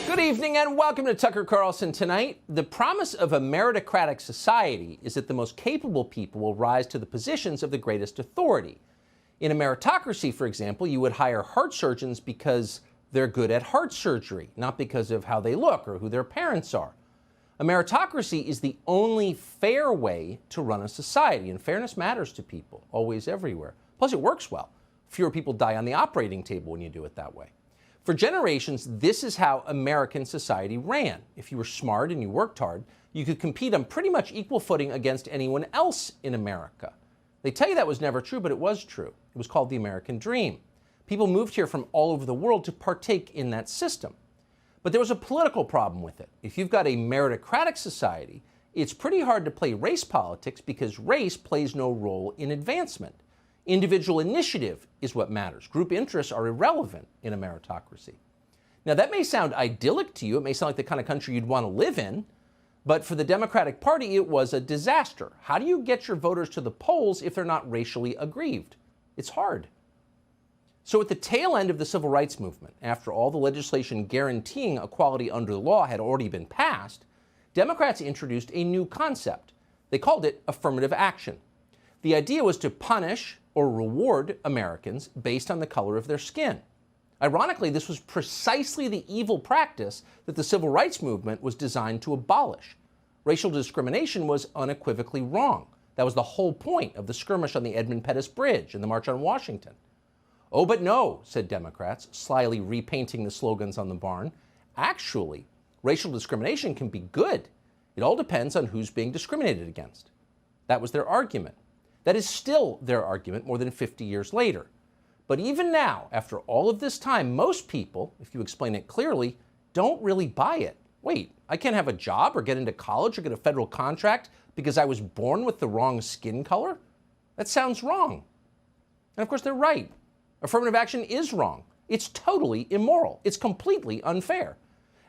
Good evening and welcome to Tucker Carlson Tonight. The promise of a meritocratic society is that the most capable people will rise to the positions of the greatest authority. In a meritocracy, for example, you would hire heart surgeons because they're good at heart surgery, not because of how they look or who their parents are. A meritocracy is the only fair way to run a society, and fairness matters to people, always, everywhere. Plus, it works well. Fewer people die on the operating table when you do it that way. For generations, this is how American society ran. If you were smart and you worked hard, you could compete on pretty much equal footing against anyone else in America. They tell you that was never true, but it was true. It was called the American dream. People moved here from all over the world to partake in that system. But there was a political problem with it. If you've got a meritocratic society, it's pretty hard to play race politics because race plays no role in advancement. Individual initiative is what matters. Group interests are irrelevant in a meritocracy. Now, that may sound idyllic to you. It may sound like the kind of country you'd want to live in. But for the Democratic Party, it was a disaster. How do you get your voters to the polls if they're not racially aggrieved? It's hard. So at the tail end of the civil rights movement, after all the legislation guaranteeing equality under the law had already been passed, Democrats introduced a new concept. They called it affirmative action. The idea was to punish or reward Americans based on the color of their skin. Ironically, this was precisely the evil practice that the civil rights movement was designed to abolish. Racial discrimination was unequivocally wrong. That was the whole point of the skirmish on the Edmund Pettus Bridge and the March on Washington. Oh, but no, said Democrats, slyly repainting the slogans on the barn. Actually, racial discrimination can be good. It all depends on who's being discriminated against. That was their argument. That is still their argument more than 50 years later. But even now, after all of this time, most people, if you explain it clearly, don't really buy it. Wait, I can't have a job or get into college or get a federal contract because I was born with the wrong skin color? That sounds wrong. And of course, they're right. Affirmative action is wrong. It's totally immoral. It's completely unfair.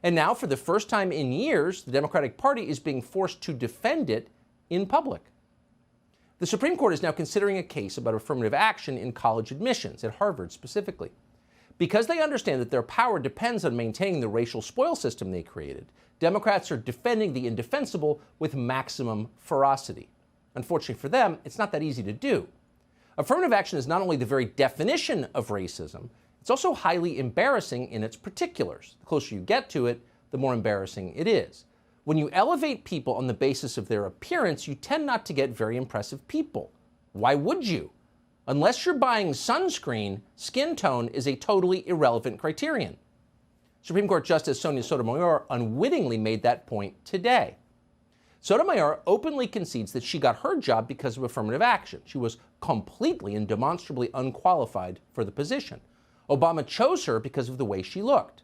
And now, for the first time in years, the Democratic Party is being forced to defend it in public. The Supreme Court is now considering a case about affirmative action in college admissions, at Harvard specifically. Because they understand that their power depends on maintaining the racial spoil system they created, Democrats are defending the indefensible with maximum ferocity. Unfortunately for them, it's not that easy to do. Affirmative action is not only the very definition of racism, it's also highly embarrassing in its particulars. The closer you get to it, the more embarrassing it is. When you elevate people on the basis of their appearance, you tend not to get very impressive people. Why would you? Unless you're buying sunscreen, skin tone is a totally irrelevant criterion. Supreme Court Justice Sonia Sotomayor unwittingly made that point today. Sotomayor openly concedes that she got her job because of affirmative action. She was completely and demonstrably unqualified for the position. Obama chose her because of the way she looked.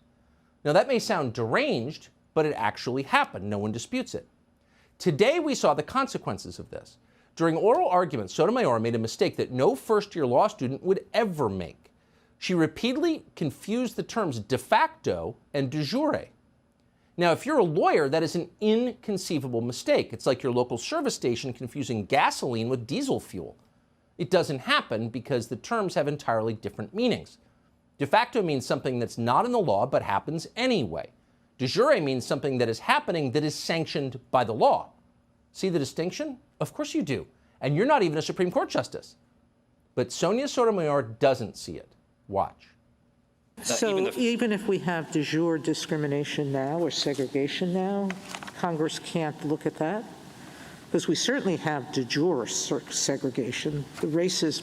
Now, that may sound deranged, but it actually happened. No one disputes it. Today, we saw the consequences of this. During oral arguments, Sotomayor made a mistake that no first-year law student would ever make. She repeatedly confused the terms de facto and de jure. Now, if you're a lawyer, that is an inconceivable mistake. It's like your local service station confusing gasoline with diesel fuel. It doesn't happen because the terms have entirely different meanings. De facto means something that's not in the law but happens anyway. De jure means something that is happening that is sanctioned by the law. See the distinction? Of course you do. And you're not even a Supreme Court justice. But Sonia Sotomayor doesn't see it. Watch. So even if we have de jure discrimination now or segregation now, Congress can't look at that? Because we certainly have de jure segregation. The races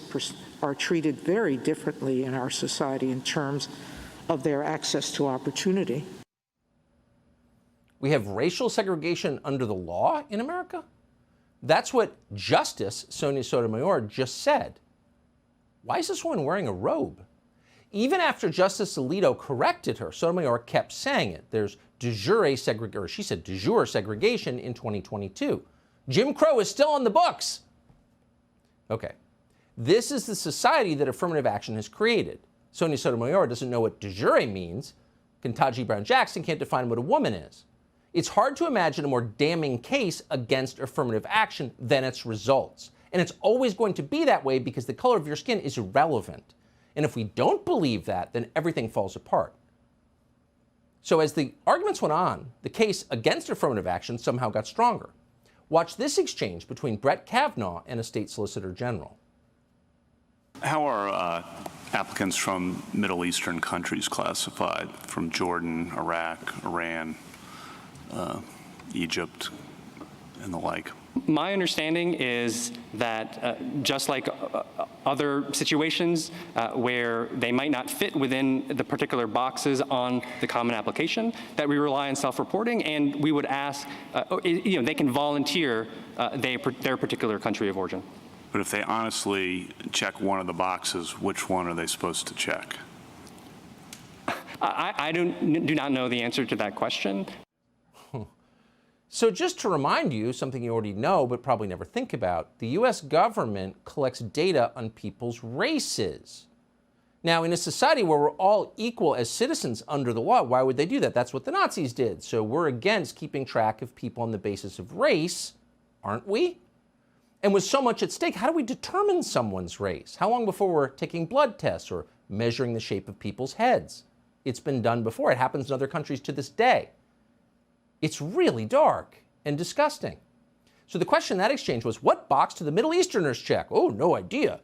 are treated very differently in our society in terms of their access to opportunity. We have racial segregation under the law in America? That's what Justice Sonia Sotomayor just said. Why is this woman wearing a robe? Even after Justice Alito corrected her, Sotomayor kept saying it. There's de jure segregation, or she said de jure segregation in 2022. Jim Crow is still on the books. Okay. This is the society that affirmative action has created. Sonia Sotomayor doesn't know what de jure means. Ketanji Brown Jackson can't define what a woman is. It's hard to imagine a more damning case against affirmative action than its results. And it's always going to be that way because the color of your skin is irrelevant. And if we don't believe that, then everything falls apart. So as the arguments went on, the case against affirmative action somehow got stronger. Watch this exchange between Brett Kavanaugh and a state solicitor general. How are applicants from Middle Eastern countries classified, from Jordan, Iraq, Iran, Egypt, and the like? My understanding is that just like other situations where they might not fit within the particular boxes on the common application, that we rely on self-reporting, and we would ask, they can volunteer their particular country of origin. But if they honestly check one of the boxes, which one are they supposed to check? I do not know the answer to that question. So just to remind you, something you already know but probably never think about, the US government collects data on people's races. Now, in a society where we're all equal as citizens under the law, why would they do that? That's what the Nazis did. So we're against keeping track of people on the basis of race, aren't we? And with so much at stake, how do we determine someone's race? How long before we're taking blood tests or measuring the shape of people's heads? It's been done before. It happens in other countries to this day. It's really dark and disgusting. So the question in that exchange was, what box do the Middle Easterners check? Oh, no idea.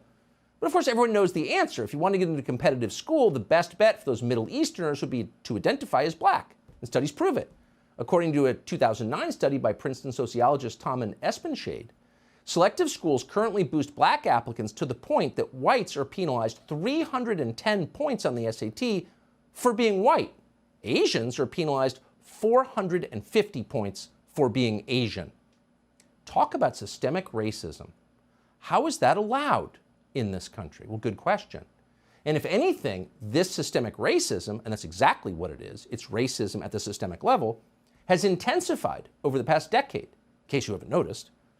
But of course, everyone knows the answer. If you want to get into a competitive school, the best bet for those Middle Easterners would be to identify as black. And studies prove it. According to a 2009 study by Princeton sociologist Tom Espenshade, selective schools currently boost black applicants to the point that whites are penalized 310 points on the SAT for being white. Asians are penalized 450 points for being Asian. Talk about systemic racism. How is that allowed in this country? Well, good question. And if anything, this systemic racism, and that's exactly what it is, it's racism at the systemic level, has intensified over the past decade, in case you haven't noticed.